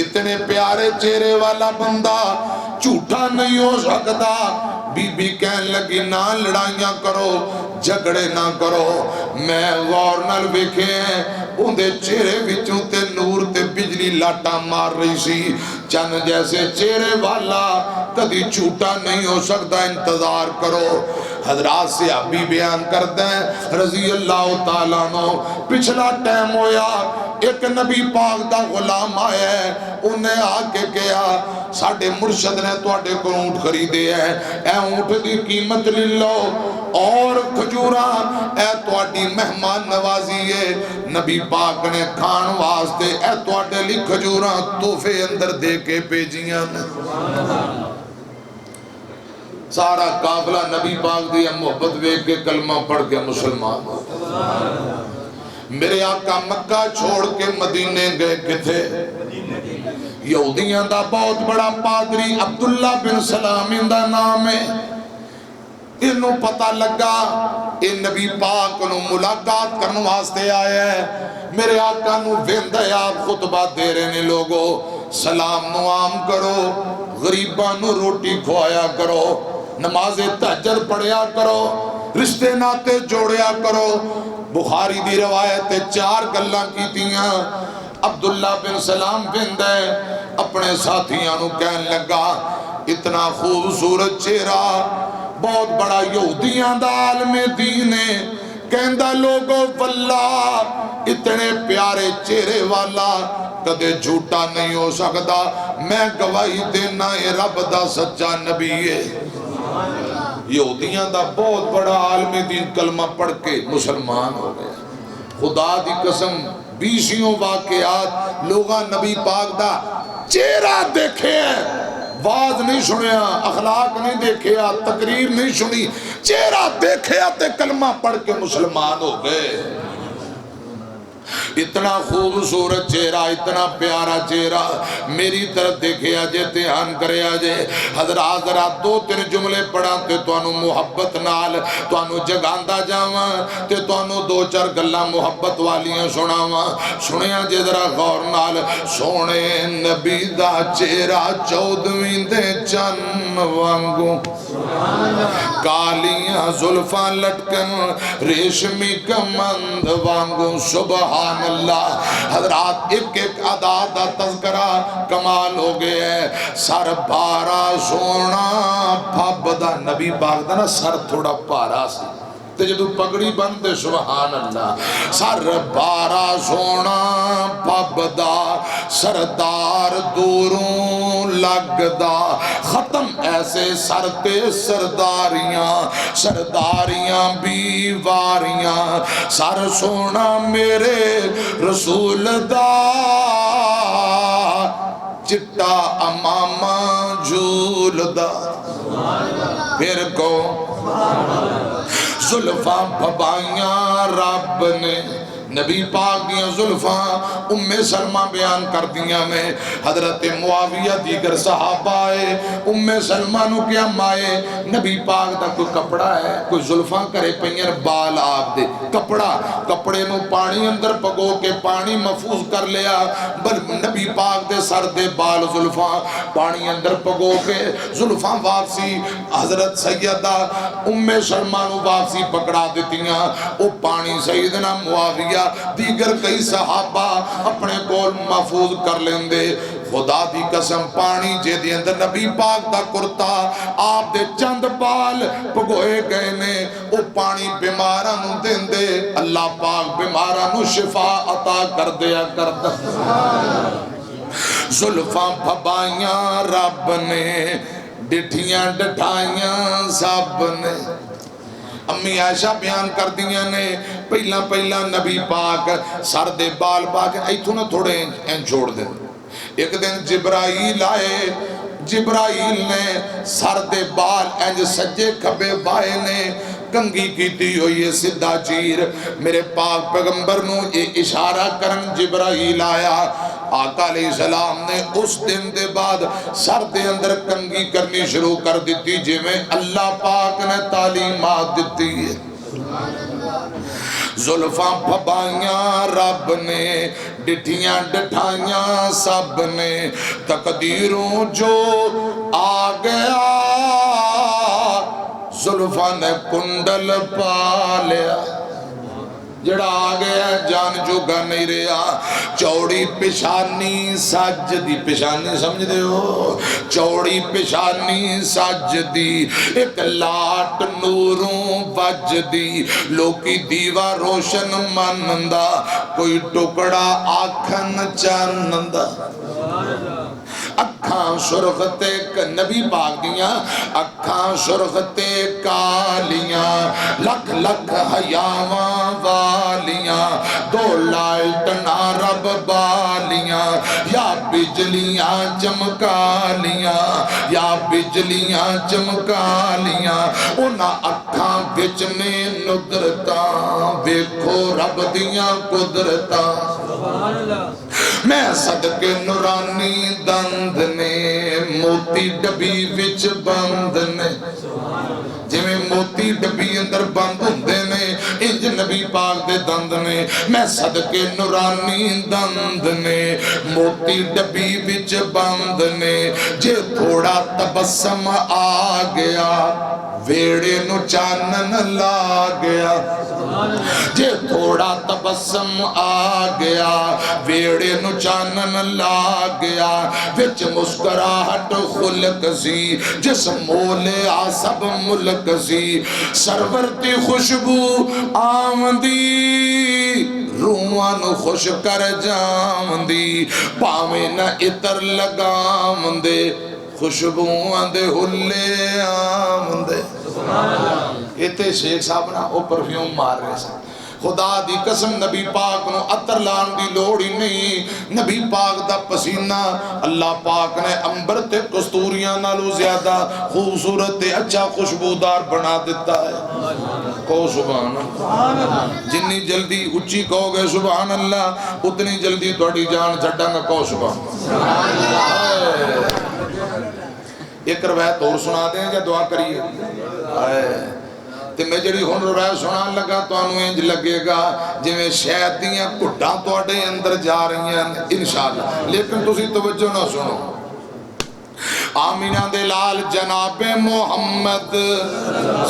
اتنے پیارے چہرے والا بندہ جھوٹا نہیں ہو سکتا۔ بی بی کہن لگی نہ لڑائیاں کرو، جھگڑے نہ کرو، میں غور نال ویکھے ہیں اندے چہرے وچوں تے نور تے بجلی لاٹا مار رہی سی، چن جیسے چہرے والا کدی جھوٹا نہیں ہو سکتا، انتظار کرو۔ حضرات صحابی بیان کرتے ہیں رضی اللہ تعالیٰ عنہ، پچھلا ٹائم ہویا ایک نبی پاک دا غلام آیا ہے، انہیں آ کے کہا ساڑھے مرشد نے تو آڑے کو اونٹ خریدے ہیں، اے اونٹ دی قیمت لے لو اور کھجورہ اے تو آڑی مہمان نوازی ہے۔ نبی پاک نے کھان واسطے اے تو آڑے لی کھجورہ تحفے اندر دے کے پیجیاں۔ سارا قافلہ نبی پاک دیا محبت ویک کے کلمہ پڑھ کے مسلمان۔ میرے آقا مکہ چھوڑ کے مدینے گئے کتھے؟ یہودیاں دا بہت بڑا پادری عبداللہ بن سلام دا نام ہے، انہوں پتہ لگا ان نبی پاک انہوں ملاقات کرنے واسطے آیا ہے۔ میرے آقا نو ویندہ آپ خطبہ دے رہے نے لوگو، سلام نو عام کرو، غریبان نو روٹی کھوایا کرو، نماز تہجد پڑھیا کرو، رشتے ناتے جوڑیا کرو۔ بخاری دی روایت 4 گلاں کی تیاں۔ عبداللہ بن سلام ویندہ اپنے ساتھیاں نو کہن لگا اتنا خوبصورت چہرہ، بہت بڑا یہودیاں دا عالم دین ہے، کہندہ لوگو واللہ اتنے پیارے چہرے والا کدے جھوٹا نہیں ہو سکتا، میں گواہی دینا ہے رب دا سچا نبی ہے۔ یہودیاں دا بہت بڑا عالم دین کلمہ پڑھ کے مسلمان ہو گئے۔ خدا دی قسم 20 واقعات لوگاں نبی پاک دا چہرہ دیکھے ہیں، واز نہیں سنیا، اخلاق نہیں دیکھیا، تقریر نہیں سنی، چہرہ دیکھیا تے کلمہ پڑھ کے مسلمان ہو گئے۔ اتنا خوبصورت چہرہ، اتنا پیارا چہرہ، میری طرف دیکھے آجے دھیان کرے آجے۔ حضرات ذرا 2-3 جملے پڑھا تے توانو محبت نال توانو جگاندہ جاواں تے توانو 2-4 گلاں محبت والیاں سناواں۔ سنے آجے ذرا غور نال، سونے نبی دا چہرہ 14ویں دے چن وانگو، کالیاں زلفاں لٹکن ریشمی کمند وانگو، سبحان اللہ۔ حضرات ایک ادا دا تذکرہ کمال ہو گئے ہیں۔ سر بارا سونا پھب دا، نبی پاک دا نا سر تھوڑا پارا سی تے جدو پگڑی بندے سبحان اللہ، سر بارا سونا پھب دا، سردار دوروں لگ دا، ختم ایسے سر تے سرداریاں، سرداریاں بیواریاں، سر سونا میرے رسول دا، چٹا امامہ جھول دا، پھر کو زلفاں بھبائیاں رب نے، نبی پاک دیاں زلفاں ام سلمہ بیان کر دیاں میں، حضرت معاویہ دیگر صحابہ آئے، ام سلمہ نو کیا مائے نبی پاک دا کوئی کپڑا ہے، کوئی زلفاں کرے پینیر بال آپ دے، کپڑے نو پانی اندر پگو کے پانی محفوظ کر لیا، بل نبی پاک دے سر دے بال زلفاں پانی اندر پگو کے زلفاں واپسی حضرت سیدہ ام سلمہ نو واپسی پکڑا دیتیاں، او پانی سیدنا معاویہ دیگر کئی صحابہ اپنے گول محفوظ کر لیندے۔ خدا دی قسم پانی جے دی اندر نبی پاک دا کرتا آپ دے چند بال پگوئے گئے نے، او پانی بیمارہ نو دین دے، اللہ پاک بیمارہ نو شفا عطا کر دیا کردہ۔ زلفاں بھبائیاں رب نے، ڈٹھیاں ڈٹھائیاں سب نے۔ امی عائشہ بیان کر دیاں نے پہلا نبی پاک سر دے بال پاک ایتھوں نہ تھوڑے این چھوڑ دیں۔ ایک دن جبرائیل آئے، جبرائیل نے سر دے بال اینج سجے کھبے بائے نے کنگی کیتی ہوئی ہے سدھا چیر، میرے پاک پیغمبر نو یہ اشارہ کرن جبرائیل آیا، آقا علیہ السلام نے اس دن دے بعد سر دے اندر کنگی کرنی شروع کر دیتی جی میں اللہ پاک نے تعلیمات دیتی ہے۔ زلفاں پھبائیاں رب نے، ڈٹھیاں ڈٹھائیاں سب نے تقدیروں جو آ گیا زلفاں نے کنڈل پا لیا جڑا آ گیا جان جوگا نہیں رہا چوڑی پیشانی سجدی پیشانی سمجھ دے ہو چوڑی پیشانی سجدی ایک لاٹ نوروں بجدی لوکی دیوا روشن منندہ کوئی ٹکڑا آکھن چانندہ اکھاں سرختے نبی پاک دیاں اکھاں سرختے کالیاں لکھ لکھ حیاواں والیاں دو لالٹنا رب بالیاں یا بجلیاں چمکالیاں یا بجلیاں چمکالیاں انہاں اکھاں بچ میں ندرتاں ویکھو رب دیاں قدرتاں میں صدقے نورانی دند نے موتی ڈبی وچ بند نے جی میں موتی ڈبی اندر بند ہوندے نے انج نبی پاک دے دند نے میں صدقے نورانی دند نے موتی ڈبی وچ بند نے جے تھوڑا تبسم آ گیا ویڑے نو چانن لا گیا جے تھوڑا تبسم آ گیا ویڑے نو چانن لا گیا وچ مسکراہٹ خلق سی جس مولے آ سب ملک سی سرور تی خوشبو آمدی روحاں نو خوش کر جامدی پاویں نہ اتر لگامدے خوشبوان دے ہلے آمدے ایتے شیخ صاحب نا وہ پرفیوم مار رہے سا خدا دی قسم نبی پاک نو عطر لان دی لوڑی نہیں نبی پاک دا پسینہ اللہ پاک نے امبر تے کستوریاں نالو زیادہ خوبصورت تے اچھا خوشبودار بنا دیتا ہے کہو سبحان اللہ جنی جلدی اچھی کہو گے سبحان اللہ اتنی جلدی توڑی جان چھڑا گا کہو سبحان اللہ ایک روایت اور سنا دیں یا دعا کریے تے میں جڑی ہن روایت سنان لگا تو انہوں انج لگے گا جی میں شاید دیاں کٹاں تو اڈے اندر جا رہی ہیں انشاءاللہ لیکن تسی توجہ نہ سنو آمینہ دلال جناب محمد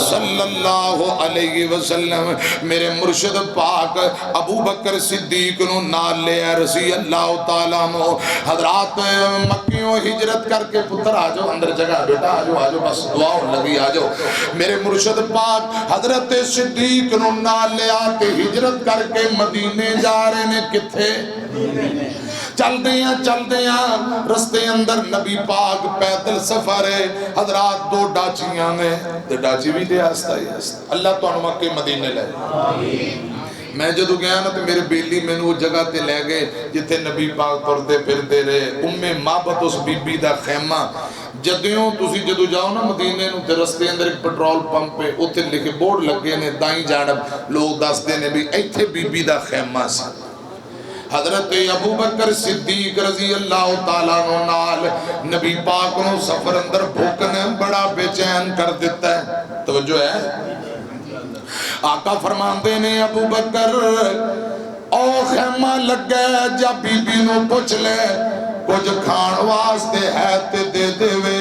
صلی اللہ علیہ وسلم میرے مرشد پاک ابو بکر صدیق نو نال لے رضی اللہ تعالیٰ نو حضرات مکیوں ہجرت کر کے پتر آجو اندر جگہ بیٹا آجو بس دعاؤں لگی آجو میرے مرشد پاک حضرت صدیق نو نال لے آتے ہجرت کر کے مدینے جا رہے نے کتھے چل دیاں رستے اندر نبی پاک پیدل سفر ہے حضرات دو ڈاچیاں نے تو ڈاچی بھی دے آستا ہی آستا اللہ تو انہوں مکہ مدینے لے میں جدو گیا نا تو میرے بیلی میں وہ جگہ تے لے گئے جتے نبی پاک پردے پھرتے رہے محبت اس بی بی دا خیمہ جدیوں تسی جدو جاؤ نا مدینے نو تے رستے اندر ایک پٹرول پمپ پہ اتھے لکھے بورڈ لگے نے دائیں جانب لوگ دستے نے بھی ایتھے بی بی دا خیمہ سی حضرت ابو بکر صدیق رضی اللہ تعالیٰ نو نال نبی پاک نو سفر اندر بھوکنے بڑا بے چین کر دیتا ہے توجہ ہے آقا فرماندے نے ابو بکر او خیمہ لگ گئے جب بی بی نو پوچھ لے کچھ کھان واسطے ہے تے دے دے وے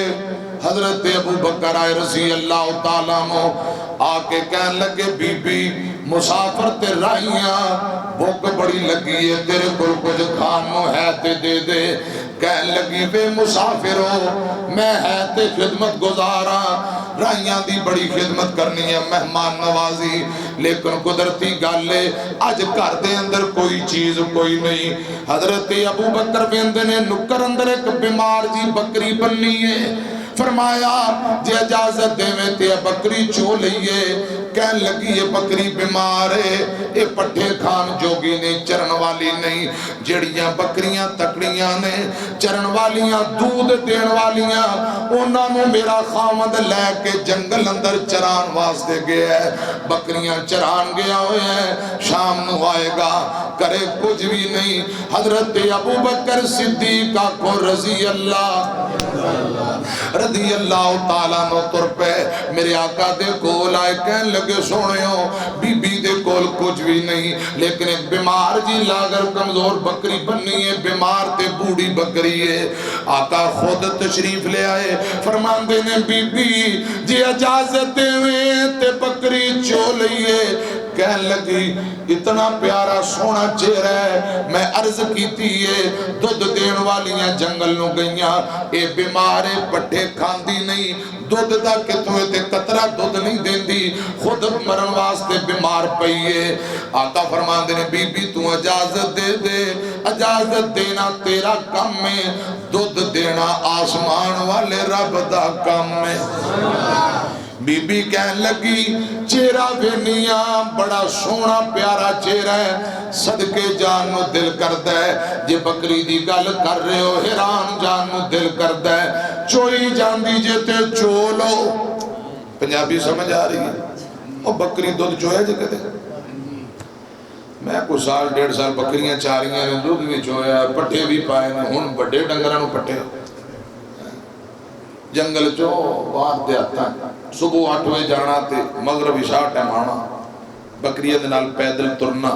حضرت ابو بکر آئے رضی اللہ تعالیٰ نو آکے کہن لگے بی بی مسافر تے رائیاں بھوک بڑی لگی ہے تیرے کل کچھ کھانو ہے تے دے دے کہن لگی بے مسافروں میں ہے تے خدمت گزارا رائیاں دی بڑی خدمت کرنی ہے مہمان نوازی لیکن قدرتی گالے آج کر دے اندر کوئی چیز کوئی نہیں حضرت ابو بکر بیندے نے نکر اندر ایک بیمار جی بکری بننی ہے فرمایا جے اجازت دے میں تے بکری چو لئیے کہن لگی یہ بکری بیمار ہے یہ پٹھے کھان جوگی نہیں چرن والی نہیں جڑیاں بکریاں تکڑیاں نے چرن والیاں دودھ دین والیاں انہاں نو میرا خامد لے کے جنگل اندر چران واسطے گیا ہے بکریاں چران گیا ہوئے ہیں شام نو آئے گا کرے کچھ بھی نہیں حضرت ابو بکر صدیق کو رضی اللہ تعالیٰ نو تر پہ میرے آقا دے کول آئے کہن لگے سونے ہو بی بی دے کول کچھ بھی نہیں، لیکن ایک بیمار جی لاغر کمزور بکری بننی ہے، بیمار تے بوڑی بکری ہے۔ آقا خود تشریف لے آئے، فرماندے نے بی بی جی اجازت دے تے بکری چو لئیے۔ کہن لگی اتنا پیارا سونا چہرہ ہے، میں عرض کیتی ہے دودھ دین والیاں جنگل نو گئیاں، اے بیمارے پٹھے کھاندی نہیں، دودھ دا کتوے تے قطرہ دودھ نہیں دین دی، خود مرن واسطے بیمار پئیے۔ آقا فرمان دینے بی بی تو اجازت دے دے، اجازت دینا تیرا کم میں، دودھ دینا آسمان والے رب دا کم میں۔ بی بی کہن لگی چہرہ بینیاں بڑا سونا پیارا چہرہ ہے، صدقے جانو دل کردہ ہے، جے بکری دی گل کر رہے ہو حیران جانو دل کردہ ہے، چوئی جان دیجے تے چولو۔ پنجابی سمجھ آ رہی ہے؟ وہ بکری دودھ چویا جے کہتے میں کو سال ڈیڑھ سال بکریاں چاریاں نے دودھ بھی چویا، پٹھے بھی پائے نے، ہن بڑے ڈنگرانو پٹھے جنگل چو باہر دے آتا ہے، صبح 8 بجے جانا تے مغرب عشاء ٹائم آنا، بکریہ دے نال پیدل ترنا،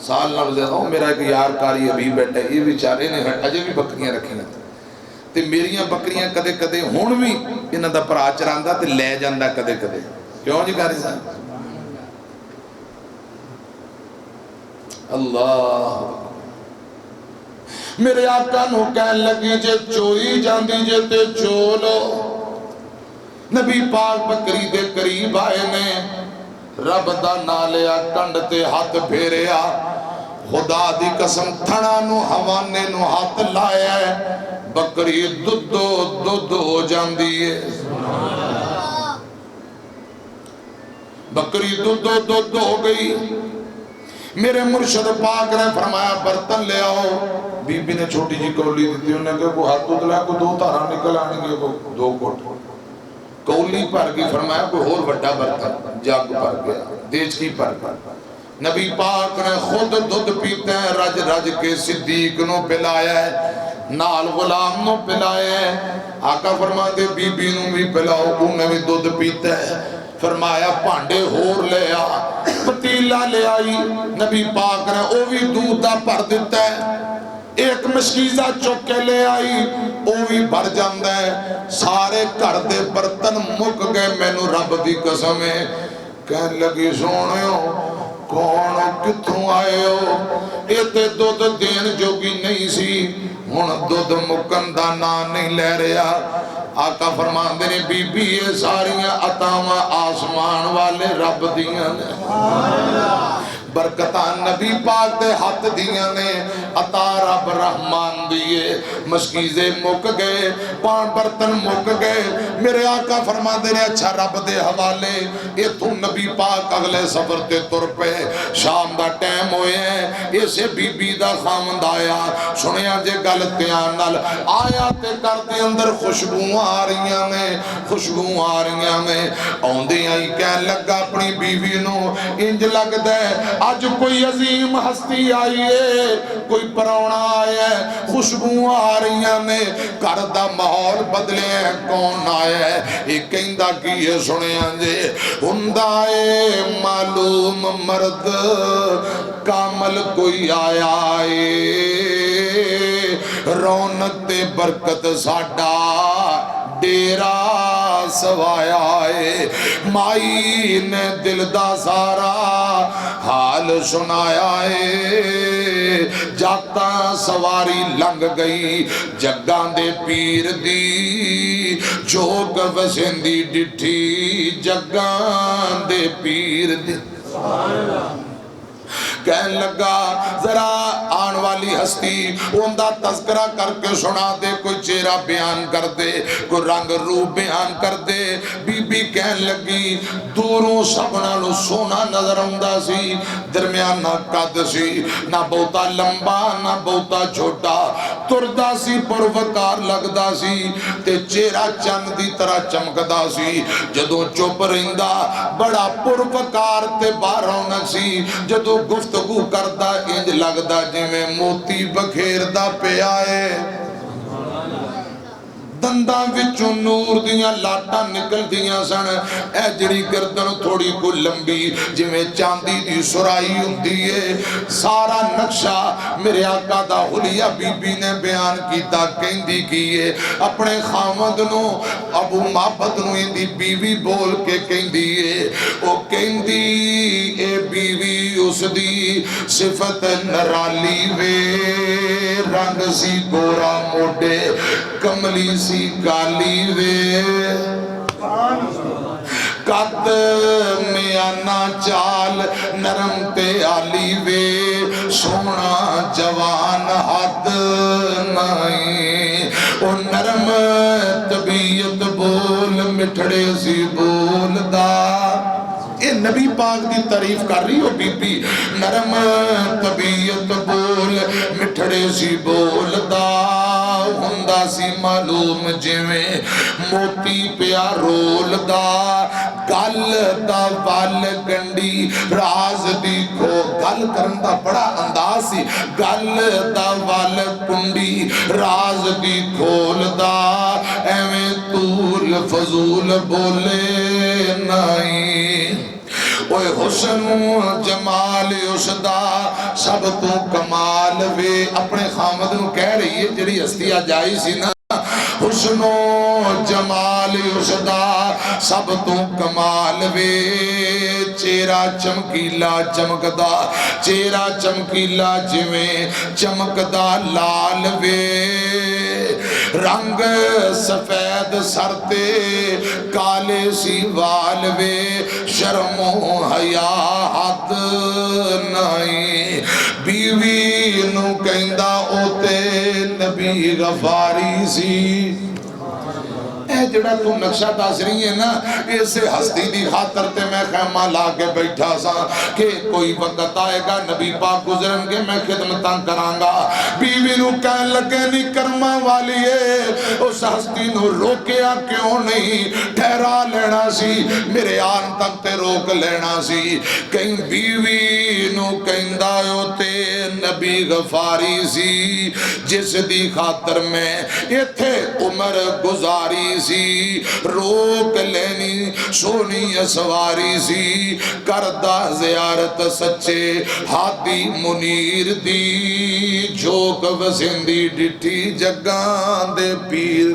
سال نال زیادہ ہوں میرا ایک یار کاری ابھی بیٹھا ہے، یہ بیچارے نے اجے بھی بکریاں رکھی ہیں تے میریاں بکریاں کدے کدے ہون بھی انہاں دا پرا چراندا تے لے جاندا کدے کدے، کیوں جی کاری صاحب؟ اللہ میرے آقا نو کہن لگی جے چوئی جاندی جے تے چولو۔ نبی پاک بکری دے قریب آئے نے، رب دا نالیا کنڈ تے ہاتھ پھیریا، خدا دی قسم تھڑا نو حوانے نو ہاتھ لائے ہے، بکری دودھ ہو جاندی ہے، بکری دودھ ہو گئی۔ میرے مرشد پاک نے فرمایا برتن لے آؤ، بی بی نے چھوٹی جی کولی دیتی، انہوں نے کہا کوئی ہاتھ دودھ لیا، کوئی 2 تارا نکل آنے گے، 2 کوٹ کولی پر گئی، فرمایا کوئی اور بڑا برتن جاگ پر گیا، دیچکی پر گیا۔ نبی پاک نے خود دودھ پیتے ہیں، رج رج کے صدیق نو پلایا ہے، نال غلام نو پلایا ہے۔ آقا فرماتے بی بی نو بھی پلاؤ، انہیں بھی دودھ پیتے ہیں۔ فرمایا پانڈے ہور لے آ، پتیلہ لے آئی، نبی پاک نے او بھی دودھ دا پر دیتا ہے، ایک مشکیزہ چوکے لے آئی، او بھی بھر جاندہ ہے، سارے گھر دے برتن مک گئے، میں نو رب دی قسم ہے۔ کہن لگی سونے ہو کون کتھوں آئے ہو، ایتے دودھ دین جوگی نہیں سی، ہن دودھ مکندہ نہ نہیں لے رہا۔ آقا فرمان دینے بی بی یہ ساریاں عطاواں آسمان والے رب دیاں نے، برکتان نبی پاک دے ہاتھ دیاں نے، عطا رب رحمان دیئے، مشکیزے مک گئے، پان برتن مک گئے۔ میرے آقا فرمان دینے اچھا رب دے حوالے، یہ تو نبی پاک اگلے سفر تے تر پہ شام دا ٹیم ہوئے ہیں، اسے بی بی دا خامد آیا، سنیا جے گلتیاں نل آیا تے کر دے اندر خوشبو آ رہیاں میں، خوشبو آ رہیاں میں، آندے آئی کہن لگا اپنی بیوی نو انج لگ دے آج کوئی عظیم ہستی آئی ہے، کوئی پرونا آیا ہے، خوشبو آ رہیاں میں، کردہ ماحول بدلے ہیں، کون آیا ہے، ایک کہندہ کی یہ سنے آنجے ہندائے معلوم مرد کامل کوئی آیا ہے، رونق تے برکت ساڈا ڈیرا سوایا ہے، مائی نے دل دا سارا حال سنایا ہے، جاتا سواری لنگ گئی جگاں دے پیر دی، جوگ وسندی ڈٹھی جگاں دے پیر دی۔ کہن لگا ذرا آن والی ہستی اندہ تذکرہ کر کے سنا دے، کوئی چہرہ بیان کر دے، کوئی رنگ روپ بیان کر دے۔ بی بی کہن لگی دوروں سبنا لو سونا نظر اندہ سی، درمیان نہ قد سی، نہ بہتا لمبا نہ بہتا چھوٹا، تردہ سی پروکار لگدہ سی، تے چہرہ چند دی طرح چمکدہ سی، جدوں چپ رہندہ بڑا پروکار تے بارونک سی، جدوں گفتگو کردہ انج لگدہ جویں موتی بکھیردہ پہ آئے، دنداں وچوں نور کھجور دیاں لاٹاں نکل دیاں سن اے جڑی گردن تھوڑی کو لمبی جویں چاندی دی سرائی ہوندی ہے سارا نقشہ میرے آقا دا حلیہ بی بی نے بیان کیتا کہندی کیے اپنے خامد نو ابو معبد نو اندی بیوی بول کے کہندی ہے او کہندی اے بیوی اس دی صفت نرالی وے رنگ سی گورا موٹے کملی سی کالی وے قد میانا چال نرم تے آلی وے سونا جوان حد نائی او نرم طبیعت بول مٹھڑے سی بول دا اے نبی پاک دی تعریف کر رہی ہو بی بی نرم طبیعت بول مٹھڑے سی بول دا ہندہ سی معلوم جویں موتی پیا رول دا گل دا وال گنڈی راز دی کھو گل کرن دا بڑا انداز سی گل دا وال کنڈی راز دی کھول دا ایویں طول فضول بولے نائی اوہ حسن جمال اس دا سب تو کمال وے اپنے خامد نو کہہ رہی ہے جڑی ہستیاں جائی سی نا حسن جمال اس دا سب تو کمال وے چہرہ چمکیلا چمکدا چہرہ چمکیلا جویں چمکدا لال وے رنگ سفید سرتے کالے سی وال وے شرم و حیا حد نائی بیوی نو کہندہ اوتے نبی غفاری سی اے جڑا تو نقشہ دس رہی ہے نا اسے ہستی دی خاطر تے میں خیمہ لا کے بیٹھا سا کہ کوئی وقت آئے گا نبی پاک گزرن کے میں خدمتاں کرانگا بیوی نو کہن لگے نہیں کرما والی ہے اس ہستی نو روکیا کیوں نہیں ٹھہرا لینا سی میرے آن تک تے روک لینا سی کہیں بیوی نو کہیں دائیو تے نبی غفاری سی جس دی خاطر میں یہ تھے عمر گزاری سی روک لینی سونی اسواری سی کردہ زیارت سچے ہاتھی منیر دی جھوک وسندی ڈٹھی جگان دے پیر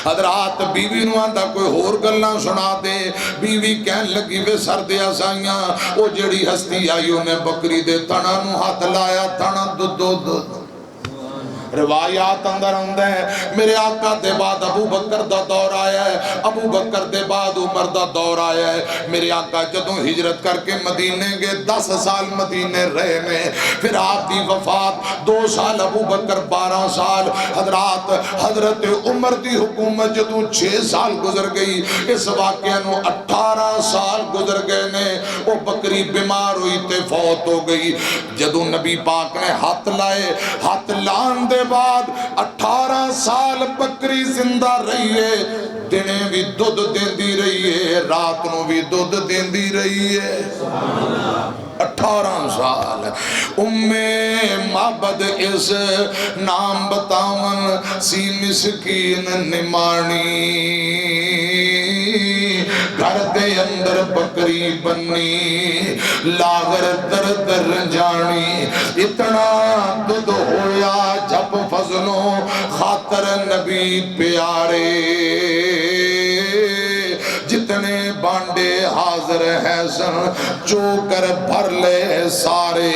حضرات بیوی نو آندہ کوئی ہور گلنا سنا دے بیوی کہن لگی وے سر دیا سائیاں او جڑی ہستی آئی انہیں بکری دے تھنا نو ہاتھ لایا تھنا دو روایات اندر ہیں میرے آقا دے بعد ابو بکر دا دور آیا ہے ابو بکر دے بعد عمر دا دور آیا ہے میرے آقا جدوں ہجرت کر کے مدینے گے 10 سال مدینے رہے میں پھر آپ دی وفات 2 سال ابو بکر 12 سال حضرات حضرت عمر دی حکومت جدوں 6 سال گزر گئی اس واقعہ نو 18 سال گزر گئے نے وہ بکری بیمار ہوئی تے فوت ہو گئی جدوں نبی پاک نے ہاتھ لائے ہاتھ لان دے بعد 18 سال بکری زندہ رہی ہے دنے بھی دودھ دیندی رہی ہے رات نو بھی دودھ دیندی رہی ہے 18 سال معبد اس نام بتاون سی مسکین نمانی گھر دے اندر بکری بنی لاغر در در جانی اتنا دودھ ہویا جب فضلوں خاطر نبی پیارے جتنے بانڈے حاضر ہیں سن چوکر بھر لے سارے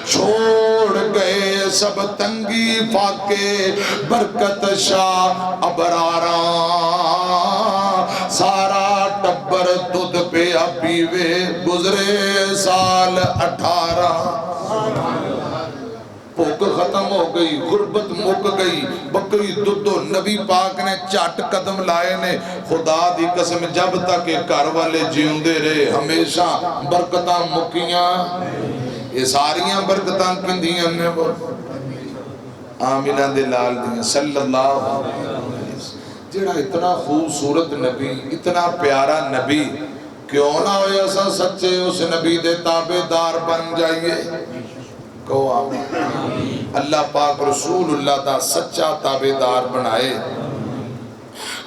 چھوڑ گئے سب تنگی فاقے برکت شاہ ابراراں سارا ٹبر دودھ پہ پیوے گزرے سال 18 بھوک ختم ہو گئی غربت مک گئی بکری دودھ نبی پاک نے چاٹ قدم لائے نے خدا دی قسم جب تک گھر والے جیوندے رہے ہمیشہ برکتاں مکیاں یہ ساریاں برکتاں کندیاں نے آمینہ دلال دیا صلی اللہ علیہ وسلم جڑا اتنا خوبصورت نبی اتنا پیارا نبی کیوں نہ ہوئے ایسا سچے اس نبی دے تابعدار بن جائیے کہو آمین اللہ پاک رسول اللہ دا سچا تابعدار بنائے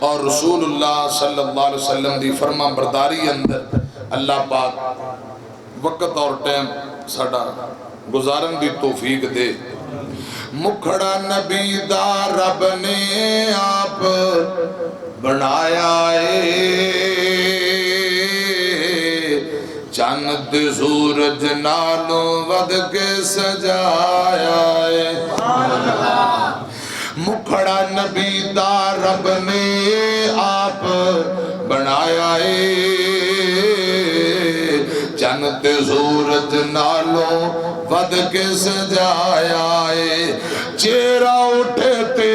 اور رسول اللہ صلی اللہ علیہ وسلم دی فرما برداری اندر اللہ پاک وقت اور ٹائم ساڑا گزارن دی توفیق دے۔ مکھڑا نبی دا رب نے آپ بنایا ہے، چاند سورج نالوں ود کے سجایا ہے۔ مکھڑا نبی دا رب نے آپ بنایا ہے، چاند سورج نالوں ود کے سجایا ہے۔ چہرہ اٹھے تے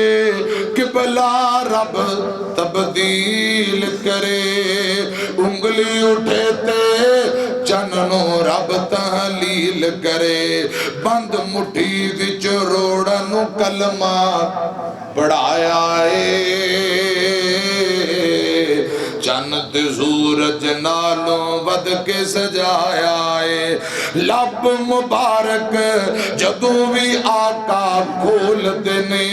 قبلہ رب تبدیل کرے، انگلی اٹھے تے چننو رب تحلیل کرے، بند مٹھی وچ روڑن کلمہ پڑھایا ہے، چند سورج نالوں ود کے سجایا ہے۔ لب مبارک جدوں بھی آقا کھول دینے،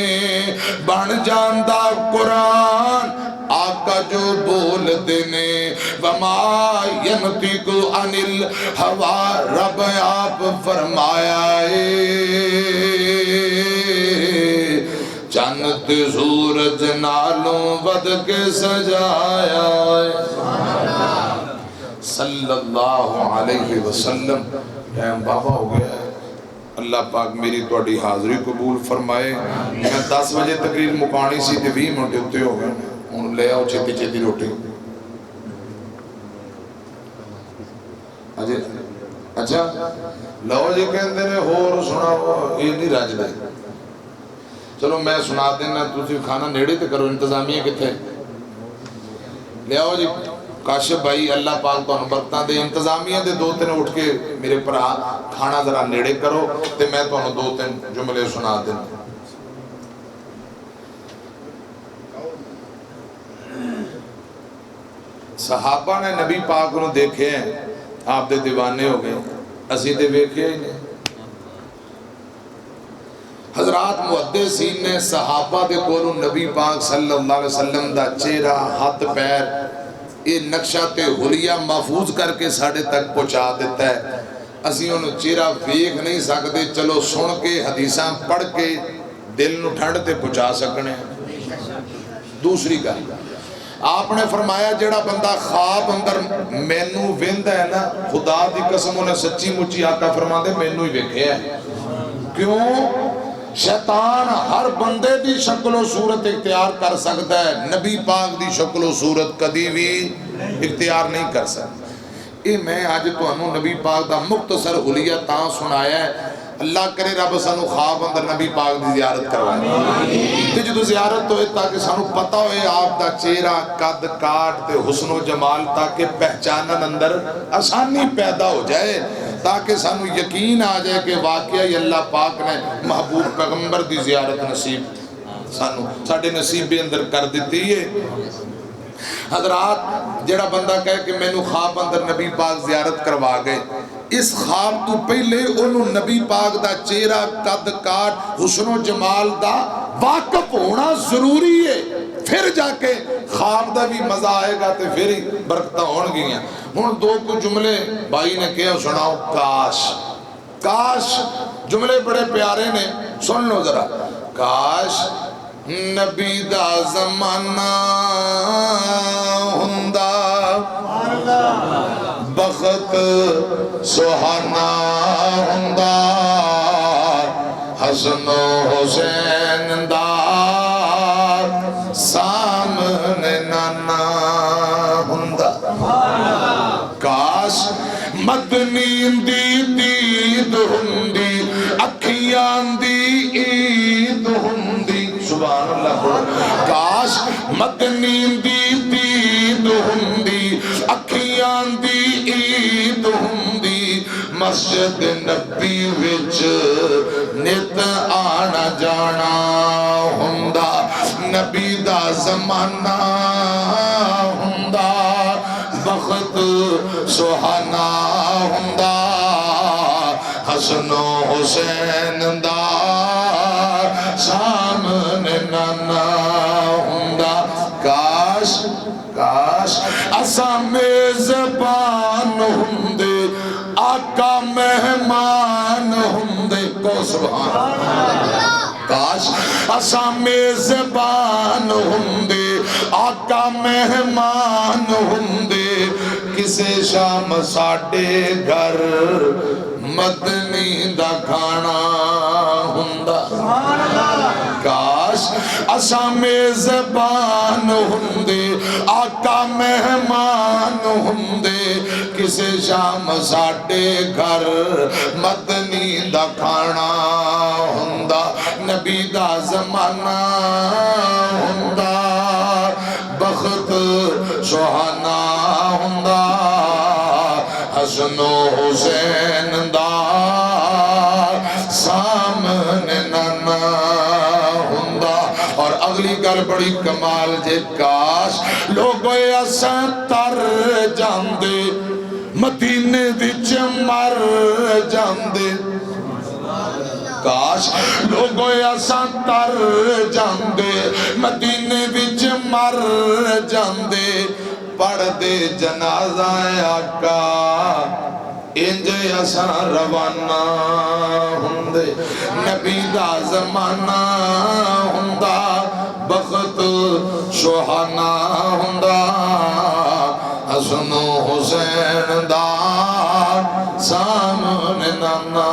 بن جاندہ قرآن آقا جو بول دینے۔ وما ینطق عن الہوا رب آپ فرمایا ہے، چاند سورج نالوں ود کے سجایا ہے۔ صلی اللہ علیہ وسلم۔ ٹائم بابا ہو گیا ہے، اللہ پاک میری توڑی حاضری قبول فرمائے۔ میں 10 بجے تقریر مکانی سی تے 20 منٹ ہوتے ہو گئے، ان لے آؤ چھتی چھتی روٹی۔ اچھا لو جی کہندے نے ہور سناؤ، یہ نہیں راج دے، چلو میں سنا دینا، تُسی کھانا نیڑے تے کرو، انتظامیہ کتھے لے آؤ جی۔ کاشف بھائی اللہ پاک تو برکتاں دے، انتظامیہ دے 2-3 اٹھ کے میرے پر کھانا ذرا نیڑے کرو تے میں تو 2-3 جملے سنا دینا۔ صحابہ نے نبی پاک کو دیکھے ہیں، آپ دے دیوانے ہو گئے، اسی دے بیکھے ہی نہیں۔ حضرات محدثین نے صحابہ دے کولوں نبی پاک صلی اللہ علیہ وسلم دا چہرہ، ہاتھ پیر، یہ نقشہ تے حلیہ محفوظ کر کے ساڑھے تک پہنچا دیتا ہے۔ اسی انہوں چہرہ ویکھ نہیں سکتے، چلو سن کے حدیثاں پڑھ کے دل نو ٹھنڈ تے پہنچا سکنے۔ دوسری گل آپ نے فرمایا جڑا بندہ خواب اندر مینو ویندا ہے نا، خدا دی قسم انہیں سچی مچی آقا فرما دے مینو ہی ویکھے ہے۔ کیوں؟ شیطان ہر بندے دی شکل و صورت اختیار کر سکتا ہے، نبی پاک دی شکل و صورت کدی بھی اختیار نہیں کر سکتا۔ یہ میں آج تو انہوں نبی پاک دا مختصر حلیہ تاں سنایا ہے، اللہ کرے رب سانو خواب اندر نبی پاک دی زیارت کروائے۔ تے جدو زیارت ہوئے تاکہ سانو پتہ ہوئے آپ دا چہرہ، قد کاٹ تے حسن و جمال، تاکہ پہچانن اندر آسانی پیدا ہو جائے، تاکہ سانو یقین آ جائے کہ واقعی اللہ پاک نے محبوب پیغمبر دی زیارت نصیب سانو ساڑھے نصیب بھی اندر کر دیتی ہے۔ حضرات جڑا بندہ کہے کہ میں نے خواب اندر نبی پاک زیارت کروا گئے، اس خواب تو پہلے انہوں نبی پاک دا چہرہ، قد کاٹ، حسن و جمال دا واقف ہونا ضروری ہے، پھر جا کے خواب دا بھی مزہ آئے گا تے پھر ہی برکتہ ہون گئیاں۔ ہون 2 کو جملے بھائی نے کہا سناؤ، کاش کاش جملے بڑے پیارے نے، سن لو ذرا۔ کاش نبی دا زمانہ ہندا، بخت سہانا ہندا، حسن و حسین دا سامنے نانا ہندا۔ کاش مدنی دی دید ہندی، اکھیاں دی عید ہندی، سبحان اللہ۔ کاش مدنی دی دید ہندی، اکھیاں دی عید ہندی، مسجد نبی وچ نت آنا جانا ہندا، نبی دا زمانہ ہندا، بخت سہانا ہندا، حسن و حسین دا سامنے نانا ہندا۔ کاش اساں میزبان ہوندے آقا مہمان ہوندے کو سبحان اللہ کاش اساں میزبان ہوندے آقا مہمان ہوندے کسے شام ساڈے گھر مدنی دا کھانا ہوندا کاش اساں میزبان ہوندے آقا مہمان ہوندے کسے شام ساڈے گھر مدنی دا کھانا ہوندا نبی دا زمانہ ہوندا بخت سہانا ہوندا حسن و حسین دا سامنے نانا ہوندا اور اگلی گل بڑی کمال جے کاش لوگوں اساں تر جاندے مدینے وچ مر جاندے کاش لوگوں اساں تر جاندے مدینے وچ مر جاندے پڑھ دے جنازہ آقا انجے اساں روانہ ہوندے نبی دا زمانہ ہوندا بخت سہانا ہوندا حسن و حسین دا سامنے نانا